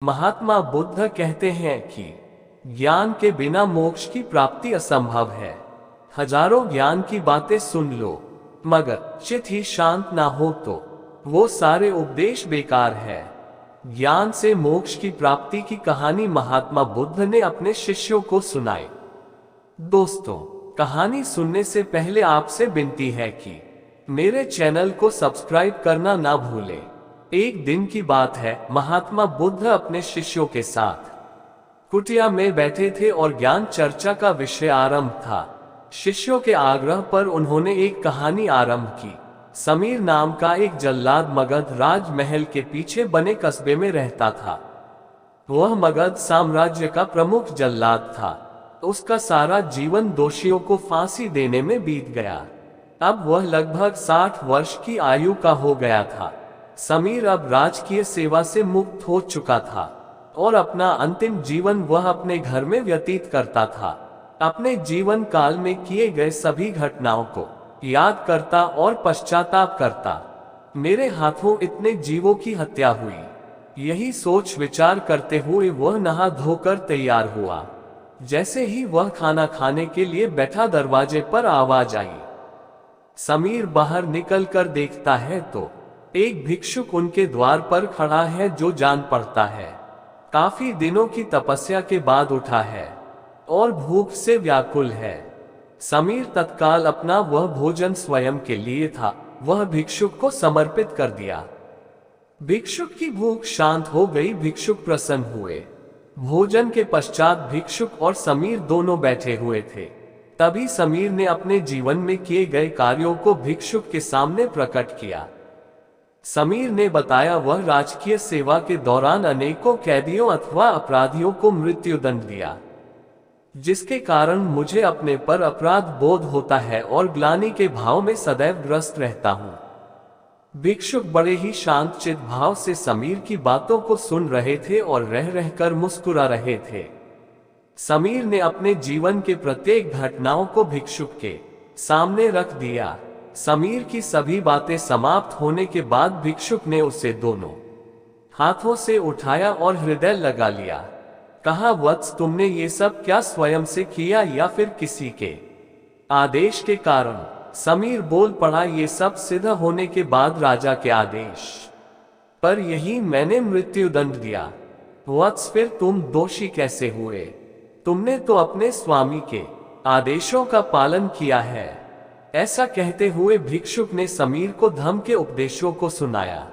महात्मा बुद्ध कहते हैं कि ज्ञान के बिना मोक्ष की प्राप्ति असंभव है। हजारों ज्ञान की बातें सुन लो, मगर चित्त ही शांत ना हो तो वो सारे उपदेश बेकार है। ज्ञान से मोक्ष की प्राप्ति की कहानी महात्मा बुद्ध ने अपने शिष्यों को सुनाई। दोस्तों, कहानी सुनने से पहले आपसे विनती है कि मेरे चैनल को सब्सक्राइब करना ना भूलें। एक दिन की बात है, महात्मा बुद्ध अपने शिष्यों के साथ कुटिया में बैठे थे और ज्ञान चर्चा का विषय आरंभ था। शिष्यों के आग्रह पर उन्होंने एक कहानी आरंभ की। समीर नाम का एक जल्लाद मगध राजमहल के पीछे बने कस्बे में रहता था। वह मगध साम्राज्य का प्रमुख जल्लाद था। उसका सारा जीवन दोषियों को फांसी देने में बीत गया। अब वह लगभग 60 वर्ष की आयु का हो गया था। समीर अब राजकीय सेवा से मुक्त हो चुका था और अपना अंतिम जीवन वह अपने घर में व्यतीत करता था। अपने जीवन काल में किए गए सभी घटनाओं को याद करता और पश्चाताप करता। मेरे हाथों इतने जीवों की हत्या हुई, यही सोच विचार करते हुए वह नहा धोकर तैयार हुआ। जैसे ही वह खाना खाने के लिए बैठा, दरवाजे पर आवाज आई। समीर बाहर निकलकर देखता है तो एक भिक्षुक उनके द्वार पर खड़ा है, जो जान पड़ता है काफी दिनों की तपस्या के बाद उठा है और भूख से व्याकुल है। समीर तत्काल अपना वह भोजन स्वयं के लिए था वह भिक्षुक को समर्पित कर दिया। भिक्षुक की भूख शांत हो गई। भिक्षुक प्रसन्न हुए। भोजन के पश्चात भिक्षुक और समीर दोनों बैठे हुए थे। तभी समीर ने अपने जीवन में किए गए कार्यों को भिक्षुक के सामने प्रकट किया। समीर ने बताया, वह राजकीय सेवा के दौरान अनेकों कैदियों अथवा अपराधियों को मृत्युदंड दिया, जिसके कारण मुझे अपने पर अपराध बोध होता है और ग्लानि के भाव में सदैव ग्रस्त रहता हूँ। भिक्षुक बड़े ही शांत चित्त भाव से समीर की बातों को सुन रहे थे और रह रहकर मुस्कुरा रहे थे। समीर ने अपने जीवन के प्रत्येक घटनाओं को भिक्षुक के सामने रख दिया। समीर की सभी बातें समाप्त होने के बाद भिक्षुक ने उसे दोनों हाथों से उठाया और हृदय लगा लिया। कहा, वत्स, तुमने ये सब क्या स्वयं से किया या फिर किसी के आदेश के कारण? समीर बोल पड़ा, ये सब सिद्ध होने के बाद राजा के आदेश पर यही मैंने मृत्युदंड दिया। वत्स, फिर तुम दोषी कैसे हुए? तुमने तो अपने स्वामी के आदेशों का पालन किया है। ऐसा कहते हुए भिक्षुक ने समीर को धम्म के उपदेशों को सुनाया।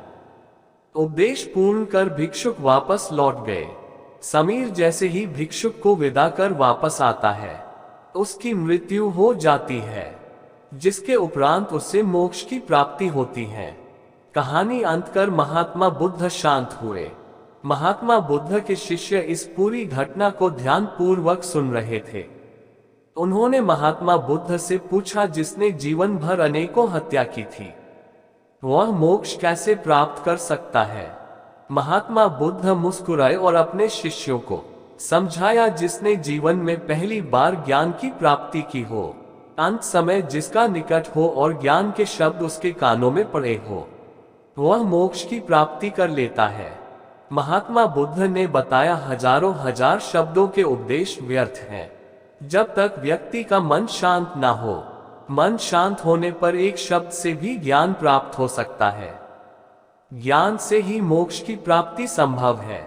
उपदेश पूर्ण कर भिक्षुक वापस लौट गए। समीर जैसे ही भिक्षुक को विदा कर वापस आता है, उसकी मृत्यु हो जाती है, जिसके उपरांत उसे मोक्ष की प्राप्ति होती है। कहानी अंत कर महात्मा बुद्ध शांत हुए। महात्मा बुद्ध के शिष्य इस पूरी घटना को ध्यान पूर्वक सुन रहे थे। उन्होंने महात्मा बुद्ध से पूछा, जिसने जीवन भर अनेकों हत्या की थी, वह मोक्ष कैसे प्राप्त कर सकता है? महात्मा बुद्ध मुस्कुराए और अपने शिष्यों को समझाया, जिसने जीवन में पहली बार ज्ञान की प्राप्ति की हो, अंत समय जिसका निकट हो और ज्ञान के शब्द उसके कानों में पड़े हो, वह मोक्ष की प्राप्ति कर लेता है। महात्मा बुद्ध ने बताया, हजारों हजार शब्दों के उपदेश व्यर्थ हैं जब तक व्यक्ति का मन शांत ना हो। मन शांत होने पर एक शब्द से भी ज्ञान प्राप्त हो सकता है। ज्ञान से ही मोक्ष की प्राप्ति संभव है।